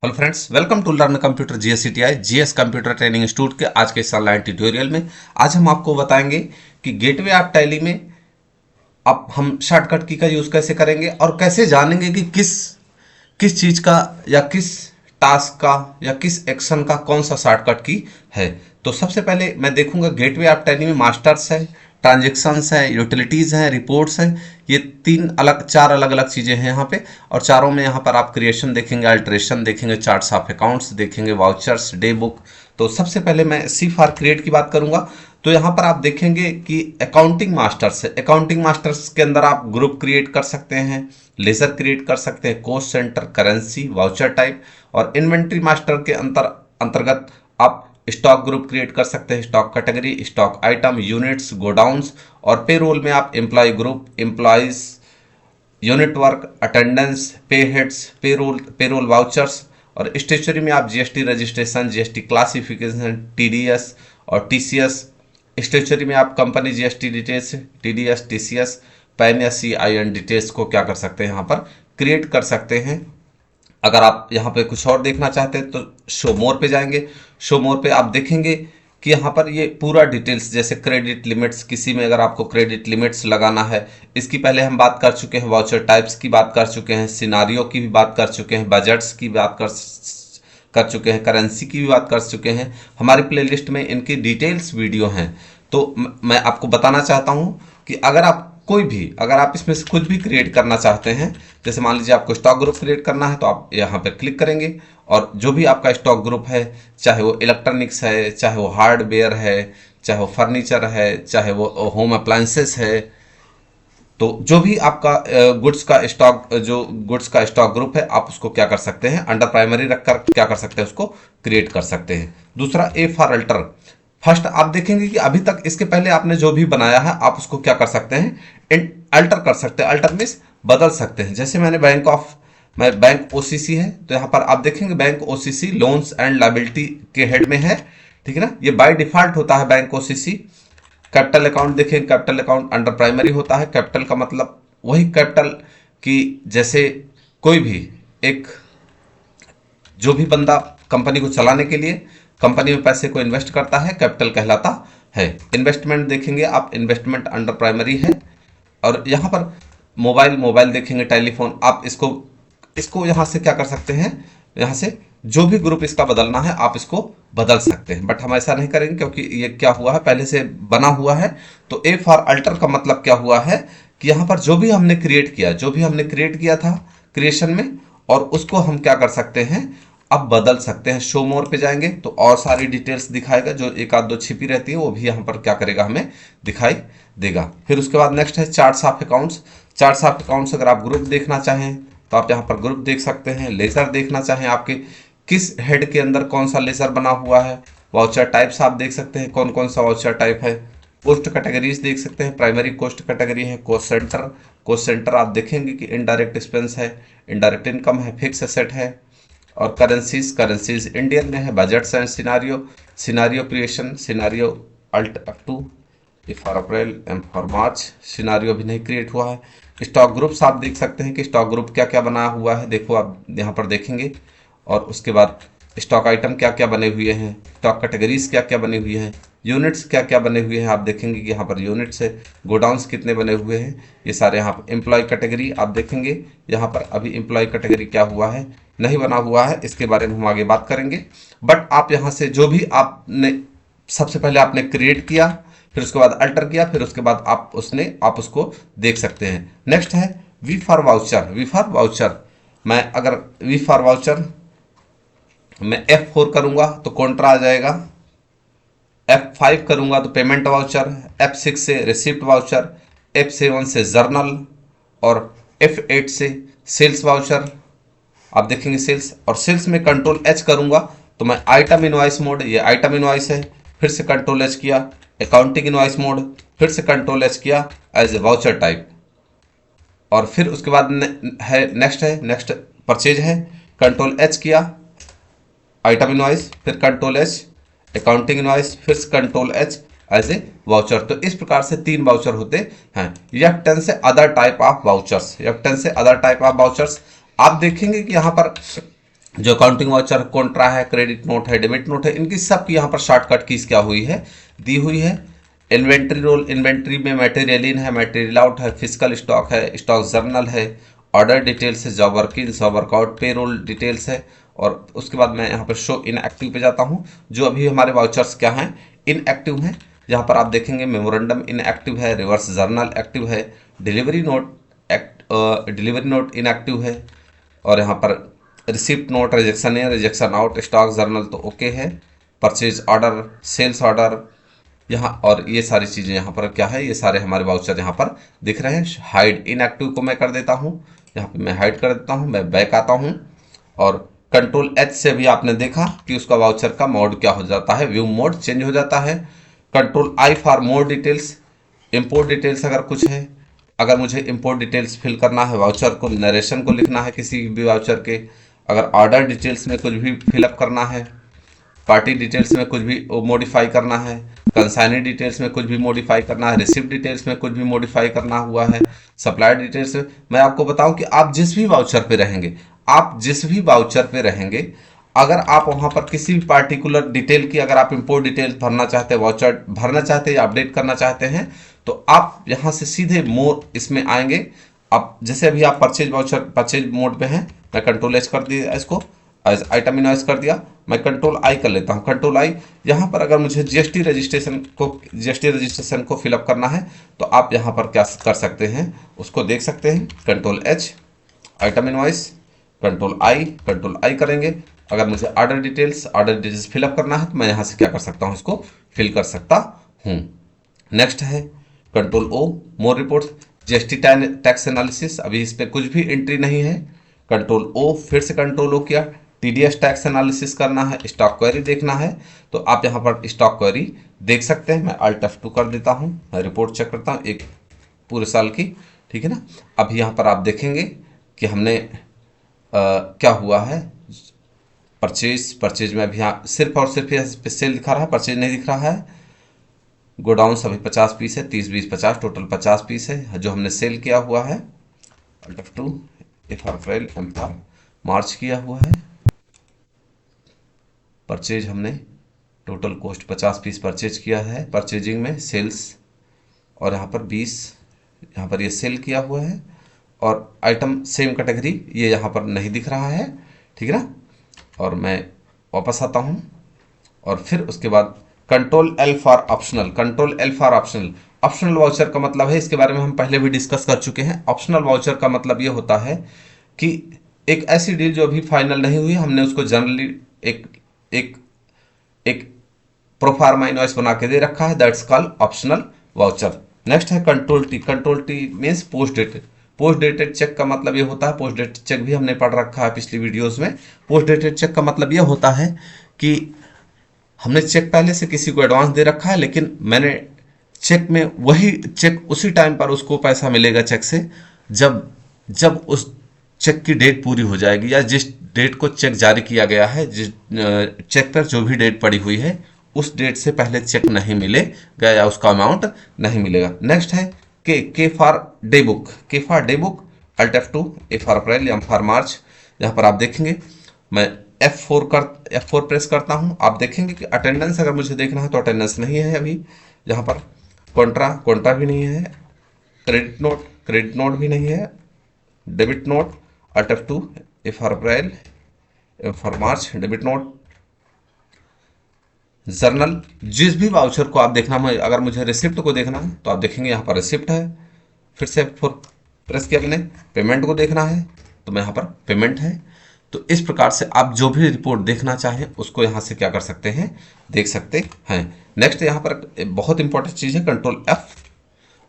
Hello friends, welcome to learn computer GSCTI GS computer training institute के आज के इस ऑनलाइन ट्यूटोरियल में आज हम आपको बताएंगे कि गेटवे ऑफ टैली में अब हम शॉर्टकट की का यूज़ कैसे करेंगे और कैसे जानेंगे कि किस किस चीज़ का या किस टास्क का या किस एक्शन का कौन सा शॉर्टकट की है। तो सबसे पहले मैं देखूंगा गेटवे ऑफ टैली में मास्टर्स है, ट्रांजेक्शन्स है, यूटिलिटीज़ हैं, रिपोर्ट्स हैं। ये चार अलग अलग चीज़ें हैं यहाँ पे। और चारों में यहाँ पर आप क्रिएशन देखेंगे, अल्ट्रेशन देखेंगे, चार्ट्स ऑफ अकाउंट्स देखेंगे, वाउचर्स, डे बुक। तो सबसे पहले मैं सी फॉर क्रिएट की बात करूंगा। तो यहाँ पर आप देखेंगे कि अकाउंटिंग मास्टर्स है। अकाउंटिंग मास्टर्स के अंदर आप ग्रुप क्रिएट कर सकते हैं, लेजर क्रिएट कर सकते हैं, cost centre, currency, voucher type. और इन्वेंट्री मास्टर के अंतर्गत आप स्टॉक ग्रुप क्रिएट कर सकते हैं, stock category, stock item, units, godowns. और पेरोल में आप employ group, employees, unit work, attendance, pay heads, payroll vouchers. और स्टेशनरी में आप GST registration, GST classification, TDS और टीसीएस। स्टेशनरी में आप company GST details, TDS, TCS, PAN या सीआईएन डिटेल्स को क्या कर सकते हैं, यहाँ पर क्रिएट कर सकते हैं। अगर आप यहाँ पे कुछ और देखना चाहते हैं तो शो मोर पे जाएंगे। शो मोर पे आप देखेंगे कि यहाँ पर ये पूरा डिटेल्स, जैसे क्रेडिट लिमिट्स, किसी में अगर आपको क्रेडिट लिमिट्स लगाना है, इसकी पहले हम बात कर चुके हैं, वाउचर टाइप्स की बात कर चुके हैं, सिनारियो की भी बात कर चुके हैं, बजट्स की बात कर चुके हैं, करेंसी की भी बात कर चुके हैं। हमारी प्लेलिस्ट में इनकी डिटेल्स वीडियो हैं। तो मैं आपको बताना चाहता हूँ कि अगर आप इसमें से कुछ भी क्रिएट करना चाहते हैं, जैसे मान लीजिए आपको स्टॉक ग्रुप क्रिएट करना है, तो आप यहाँ पे क्लिक करेंगे और जो भी आपका स्टॉक ग्रुप है, चाहे वो इलेक्ट्रॉनिक्स है, चाहे वो हार्डवेयर है, चाहे वो फर्नीचर है, चाहे वो होम अप्लायंसेस है, तो जो भी आपका गुड्स का स्टॉक ग्रुप है, आप उसको क्या कर सकते हैं, अंडर प्राइमरी रखकर क्या कर सकते हैं, उसको क्रिएट कर सकते हैं। दूसरा, ए फॉर अल्टर। फर्स्ट आप देखेंगे कि अभी तक इसके पहले आपने जो भी बनाया है, आप उसको क्या कर सकते हैं, अल्टर कर सकते हैं। अल्टर मीन्स बदल सकते हैं। जैसे बैंक ओसीसी है, तो यहाँ पर आप देखेंगे bank OCC loans and liability के हेड में है, ठीक है ना। ये बाय डिफॉल्ट होता है बैंक ओसीसी। कैपिटल अकाउंट देखें, कैपिटल अकाउंट अंडर प्राइमरी होता है। कैपिटल का मतलब वही कैपिटल की, जैसे कोई भी एक, जो भी बंदा कंपनी को चलाने के लिए कंपनी में पैसे को इन्वेस्ट करता है, कैपिटल कहलाता है। इन्वेस्टमेंट देखेंगे आप, इन्वेस्टमेंट अंडर प्राइमरी है। और यहाँ पर मोबाइल देखेंगे, टेलीफोन। आप इसको इसको यहाँ से क्या कर सकते हैं, यहाँ से जो भी ग्रुप इसका बदलना है आप इसको बदल सकते हैं। बट हम ऐसा नहीं करेंगे क्योंकि ये क्या हुआ है, पहले से बना हुआ है। तो ए फॉर अल्टर का मतलब क्या हुआ है कि यहाँ पर जो भी हमने क्रिएट किया था क्रिएशन में, और उसको हम क्या कर सकते हैं, अब बदल सकते हैं। शो मोर पे जाएंगे तो और सारी डिटेल्स दिखाएगा, जो एक आध दो छिपी रहती है वो भी यहाँ पर क्या करेगा, हमें दिखाई देगा। फिर उसके बाद नेक्स्ट है charts of accounts. Charts of accounts अगर आप ग्रुप देखना चाहें तो आप यहाँ पर ग्रुप देख सकते हैं। लेजर देखना चाहें, आपके किस हेड के अंदर कौन सा लेजर बना हुआ है। वाउचर टाइप्स आप देख सकते हैं, कौन कौन सा वाउचर टाइप है। कोस्ट कैटेगरीज देख सकते हैं, प्राइमरी कोस्ट कैटेगरी है, कोस्ट सेंटर आप देखेंगे कि इनडायरेक्ट एक्सपेंस है, इनडायरेक्ट इनकम है, फिक्स एसेट है। और करेंसीज इंडियन में है। Budgets and scenario creation, scenario alt up to, A for April, M for March. Scenario भी नहीं क्रिएट हुआ है। स्टॉक ग्रुप्स आप देख सकते हैं कि स्टॉक ग्रुप क्या क्या बना हुआ है, देखो आप यहाँ पर देखेंगे। और उसके बाद स्टॉक आइटम क्या क्या बने हुए हैं, स्टॉक कैटेगरीज क्या क्या बने हुए हैं, यूनिट्स क्या क्या बने हुए हैं। आप देखेंगे कि यहाँ पर यूनिट्स है, गोडाउन्स कितने बने हुए हैं, ये सारे। यहाँ पर एम्प्लॉय कैटेगरी आप देखेंगे, यहाँ पर अभी एम्प्लॉय कैटेगरी क्या हुआ है, नहीं बना हुआ है, इसके बारे में हम आगे बात करेंगे। बट आप यहाँ से जो भी आपने सबसे पहले आपने क्रिएट किया, फिर उसके बाद अल्टर किया, फिर उसके बाद आप उसको देख सकते हैं। नेक्स्ट है V for voucher. V for voucher मैं F4 करूंगा तो कॉन्ट्रा आ जाएगा, F5 करूंगा तो पेमेंट वाउचर, F6 से रिसिप्ट वाउचर, F7 से जर्नल, और F8 से सेल्स वाउचर। आप देखेंगे सेल्स, और सेल्स में कंट्रोल H करूंगा तो मैं आइटम इनवॉइस मोड, ये आइटम इनवॉइस है, फिर से कंट्रोल H किया। अकाउंटिंग इनवॉइस मोड, फिर से कंट्रोल H किया एज ए वाउचर टाइप। और फिर उसके बाद नेक्स्ट परचेज है, कंट्रोल H किया, आइटम इनवॉइस, फिर कंट्रोल H, अकाउंटिंग इनवॉइस, फिर control H as a voucher. तो इस प्रकार से 3 वाउचर होते हैं। F10 से अदर टाइप ऑफ वाउचर्स, आप देखेंगे कि यहाँ पर जो अकाउंटिंग वाउचर कॉन्ट्रा है, क्रेडिट नोट है, डेबिट नोट है, इनकी सबकी यहाँ पर शॉर्टकट कीज क्या हुई है, दी हुई है। इन्वेंट्री रोल, इन्वेंट्री में मटेरियल इन है, मटेरियल आउट है, फिजिकल स्टॉक है, स्टॉक जर्नल है, ऑर्डर डिटेल्स है, job work in, job workout, पे रोल डिटेल्स है। और उसके बाद मैं यहाँ पर शो इन एक्टिव पे जाता हूँ। जो अभी हमारे वाउचर्स क्या हैं, इन एक्टिव हैं। यहाँ पर आप देखेंगे मेमोरेंडम इन एक्टिव है, रिवर्स जर्नल एक्टिव है, डिलीवरी नोट डिलीवरी नोट इन एक्टिव है, और यहाँ पर रिसिप्ट नोट रिजेक्शन है, रिजेक्शन आउट, स्टॉक जर्नल तो ओके है, परचेज ऑर्डर, सेल्स ऑर्डर यहाँ, और ये सारी चीज़ें यहाँ पर क्या है, ये सारे हमारे वाउचर यहाँ पर दिख रहे हैं। हाइड इनएक्टिव को मैं कर देता हूँ, यहाँ पे मैं हाइड कर देता हूँ, मैं बैक आता हूँ, और कंट्रोल एच से भी आपने देखा कि उसका वाउचर का मोड क्या हो जाता है, व्यू मोड चेंज हो जाता है। Control I for more details, import details अगर कुछ है, अगर मुझे इम्पोर्ट डिटेल्स फिल करना है, वाउचर को नरेशन को लिखना है किसी भी वाउचर के, अगर ऑर्डर डिटेल्स में कुछ भी फिलअप करना है, पार्टी डिटेल्स में कुछ भी मॉडिफाई करना है, कंसाइनी डिटेल्स में कुछ भी मॉडिफाई करना है, रिसिप्ट डिटेल्स में कुछ भी मॉडिफाई करना हुआ है, सप्लायर डिटेल्स में। मैं आपको बताऊं कि आप जिस भी वाउचर पे रहेंगे, आप जिस भी वाउचर पे रहेंगे, अगर आप वहां पर किसी भी पार्टिकुलर डिटेल की, अगर आप इंपोर्ट डिटेल्स भरना चाहते हैं, वाउचर भरना चाहते हैं या अपडेट करना चाहते हैं, तो आप यहां से सीधे मोर इसमें आएंगे। आप जैसे अभी आप परचेज वाउचर परचेज मोड पे हैं, मैं कंट्रोल एच कर दिया इसको, एज आइटम इनवॉइस कर दिया, मैं कंट्रोल आई कर लेता हूँ, कंट्रोल आई। यहाँ पर अगर मुझे जीएसटी रजिस्ट्रेशन को फिलअप करना है, तो आप यहाँ पर क्या कर सकते हैं, उसको देख सकते हैं, control H, item invoice, control I करेंगे। अगर मुझे ऑर्डर डिटेल्स फिलअप करना है, तो मैं यहाँ से क्या कर सकता हूँ, इसको फिल कर सकता हूँ। नेक्स्ट है कंट्रोल ओ, मोर रिपोर्ट्स, जीएसटी टैक्स एनालिसिस, अभी इस पर कुछ भी एंट्री नहीं है। कंट्रोल ओ, फिर से कंट्रोल ओ किया, टीडीएस टैक्स एनालिसिस करना है, स्टॉक क्वेरी देखना है, तो आप यहाँ पर स्टॉक क्वेरी देख सकते हैं। मैं अल्ट F2 कर देता हूँ, मैं रिपोर्ट चेक करता हूँ एक पूरे साल की, ठीक है ना। अब यहाँ पर आप देखेंगे कि हमने क्या हुआ है, परचेज में अभी यहाँ सिर्फ और सिर्फ यहाँ पे सेल दिखा रहा है, परचेज नहीं दिख रहा है। गोडाउन अभी 50 पीस है, 30 20 50, टोटल 50 पीस है जो हमने सेल किया हुआ है। Alt F2, F April M for March किया हुआ है। परचेज हमने टोटल कॉस्ट 50 पीस परचेज किया है, परचेजिंग में सेल्स, और यहाँ पर 20 यहाँ पर ये सेल किया हुआ है, और आइटम सेम कैटेगरी ये यहाँ पर नहीं दिख रहा है, ठीक है ना। और मैं वापस आता हूँ, और फिर उसके बाद control L for optional, control L for optional. Optional voucher का मतलब है, इसके बारे में हम पहले भी डिस्कस कर चुके हैं। ऑप्शनल वाउचर का मतलब ये होता है कि एक ऐसी डील जो अभी फाइनल नहीं हुई, हमने उसको जनरली एक एक एक प्रोफार्मा इनवॉइस बना के दे रखा है, that's called optional voucher. Next है control T, control T means post dated. Post dated cheque का मतलब ये होता है, पोस्ट डेटेड चेक भी हमने पढ़ रखा है पिछली वीडियोस में। पोस्ट डेटेड चेक का मतलब ये होता है कि हमने चेक पहले से किसी को एडवांस दे रखा है, लेकिन मैंने चेक में वही चेक उसी टाइम पर उसको पैसा मिलेगा चेक से, जब जब उस चेक की डेट पूरी हो जाएगी, या जिस डेट को चेक जारी किया गया है, जिस चेक पर जो भी डेट पड़ी हुई है, उस डेट से पहले चेक नहीं मिलेगा या उसका अमाउंट नहीं मिलेगा। नेक्स्ट है K for day book, K for day book, alt F2, A for April, M for March. यहाँ पर आप देखेंगे मैं F4 प्रेस करता हूँ, आप देखेंगे कि अटेंडेंस अगर मुझे देखना है तो अटेंडेंस नहीं है अभी यहाँ पर, कॉन्ट्रा भी नहीं है, क्रेडिट नोट भी नहीं है, debit note, alt F2, A for April, M for March, debit note, journal. जिस भी वाउचर को आप देखना है, अगर मुझे रिसिप्ट को देखना है तो आप देखेंगे यहाँ पर रिसिप्ट है, फिर से F4 प्रेस किया मैंने। पेमेंट को देखना है तो मैं यहाँ पर पेमेंट है। तो इस प्रकार से आप जो भी रिपोर्ट देखना चाहें उसको यहाँ से क्या कर सकते हैं, देख सकते हैं। नेक्स्ट यहाँ पर बहुत इंपॉर्टेंट चीज़ है कंट्रोल F,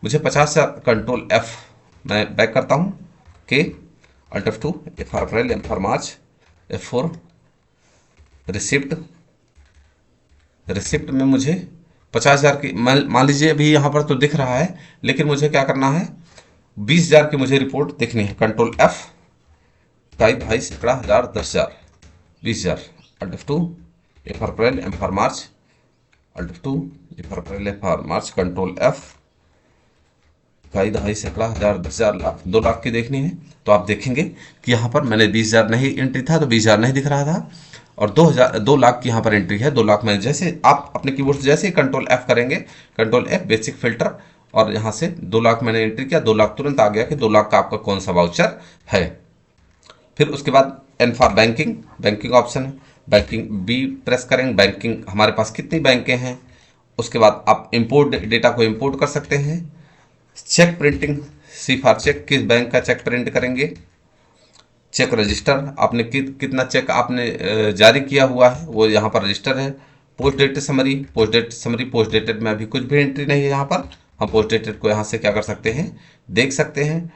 मुझे 50 से कंट्रोल F, मैं बैक करता हूँ, के alt F2, A for April, M for March, F4 receipt में मुझे 50,000 की, मान लीजिए अभी यहाँ पर तो दिख रहा है, लेकिन मुझे क्या करना है, 20,000 की मुझे रिपोर्ट देखनी है। कंट्रोल F, इकाई, भाई, सैकड़ा, हजार, 10,000, 20,000, alt F2, A for April, M for March, alt F2, A for April, A for March, control F, इकाई, दहाई, सैकड़ा, हजार, 10,000, लाख, 2 लाख की देखनी है तो आप देखेंगे कि यहाँ पर मैंने 20,000 नहीं एंट्री था तो 20,000 नहीं दिख रहा था, और 2 लाख की यहाँ पर एंट्री है। 2 लाख में जैसे आप अपने कीबोर्ड से जैसे ही कंट्रोल F करेंगे, कंट्रोल F बेसिक फिल्टर, और यहाँ से 2 लाख मैंने एंट्री किया, 2 लाख तुरंत आ गया कि 2 लाख का आपका कौन सा वाउचर है। फिर उसके बाद N for banking, banking option है, बैंकिंग बी प्रेस करेंगे, बैंकिंग हमारे पास कितनी बैंकें हैं। उसके बाद आप इंपोर्ट डेटा को इंपोर्ट कर सकते हैं। Cheque printing, C for cheque, किस बैंक का चेक प्रिंट करेंगे। चेक रजिस्टर, आपने कितना चेक आपने जारी किया हुआ है वो यहाँ पर रजिस्टर है। Post dated summary, post dated summary, post dated में अभी कुछ भी एंट्री नहीं है यहाँ पर, हम पोस्ट डेटेड को यहाँ से क्या कर सकते हैं, देख सकते हैं।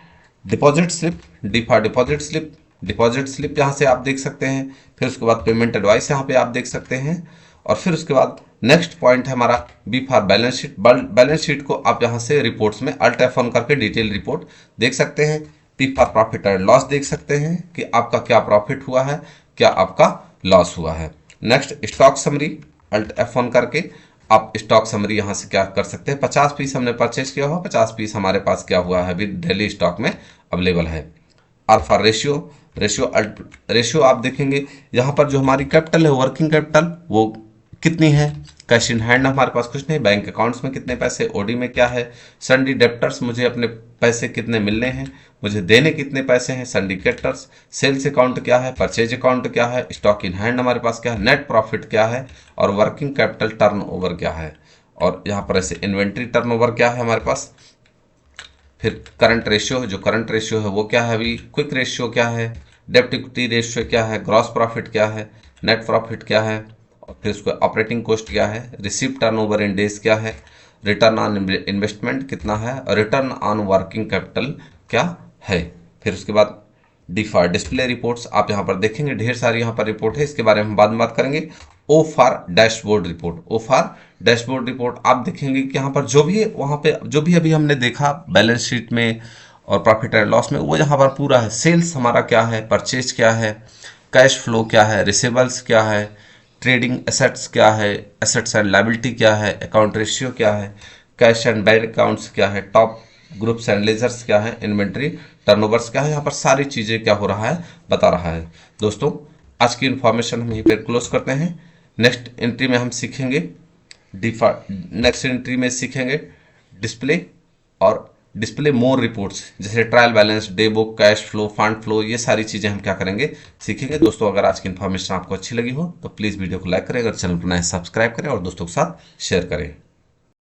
Deposit slip, D for deposit slip, deposit slip यहाँ से आप देख सकते हैं। फिर उसके बाद पेमेंट एडवाइस यहाँ पे आप देख सकते हैं। और फिर उसके बाद नेक्स्ट पॉइंट है हमारा B for balance sheet. Balance sheet को आप यहाँ से रिपोर्ट्स में अल्ट F1 करके डिटेल रिपोर्ट देख सकते हैं। P for profit and loss देख सकते हैं कि आपका क्या प्रॉफिट हुआ है, क्या आपका लॉस हुआ है। Next stock summary, alt F1 करके आप स्टॉक समरी यहाँ से क्या कर सकते हैं। 50 पीस हमने परचेज किया हुआ, 50 पीस हमारे पास क्या हुआ है, अभी डेली स्टॉक में अवेलेबल है। आर फॉर रेशियो, रेशियो आप देखेंगे यहाँ पर जो हमारी कैपिटल है, वर्किंग कैपिटल वो कितनी है। कैश इन हैंड हमारे पास कुछ नहीं, बैंक अकाउंट्स में कितने पैसे, ओडी में क्या है। सन्डी डेप्टर्स, मुझे अपने पैसे कितने मिलने हैं, मुझे देने कितने पैसे हैं। सन्डी क्रेडिटर्स, सेल्स अकाउंट क्या है, परचेज अकाउंट क्या है, स्टॉक इन हैंड हमारे पास क्या है, नेट प्रॉफिट क्या है, और वर्किंग कैपिटल टर्नओवर क्या है। और यहाँ पर ऐसे इन्वेंट्री टर्नओवर क्या है हमारे पास। फिर करंट रेशियो, जो करंट रेशियो है वो क्या है अभी, क्विक रेशियो क्या है, डेब्ट इक्विटी रेशियो क्या है, ग्रॉस प्रॉफिट क्या है, नेट प्रॉफिट क्या है, और फिर उसको ऑपरेटिंग कॉस्ट क्या है, रिसीव्ड टर्नओवर इन डेज क्या है, रिटर्न ऑन इन्वेस्टमेंट कितना है, और रिटर्न ऑन वर्किंग कैपिटल क्या है। फिर उसके बाद डी फॉर डिस्प्ले रिपोर्ट्स, आप यहाँ पर देखेंगे ढेर सारी यहाँ पर रिपोर्ट है, इसके बारे में हम बाद में बात करेंगे। O for dashboard report, O for dashboard report आप देखेंगे कि यहाँ पर जो भी वहाँ पे जो भी अभी हमने देखा बैलेंस शीट में और प्रॉफिट एंड लॉस में, वो यहाँ पर पूरा है। सेल्स हमारा क्या है, परचेज क्या है, कैश फ्लो क्या है, रिसीवेबल्स क्या है, ट्रेडिंग एसेट्स क्या है, एसेट्स एंड लायबिलिटी क्या है, अकाउंट रेशियो क्या है, कैश एंड बैंक अकाउंट्स क्या है, टॉप ग्रुप्स एंड लेजर्स क्या है, इन्वेंट्री टर्नओवर्स क्या है। यहाँ पर सारी चीज़ें क्या हो रहा है, बता रहा है। दोस्तों आज की इन्फॉर्मेशन हम यहीं पर क्लोज करते हैं। नेक्स्ट एंट्री में हम सीखेंगे नेक्स्ट एंट्री में सीखेंगे डिस्प्ले और डिस्प्ले मोर रिपोर्ट्स, जैसे trial balance, day book, cash flow, fund flow, ये सारी चीज़ें हम क्या करेंगे, सीखेंगे। दोस्तों अगर आज की इन्फॉर्मेशन आपको अच्छी लगी हो तो प्लीज़ वीडियो को लाइक करें, अगर चैनल पर नए सब्सक्राइब करें और दोस्तों के साथ शेयर करें।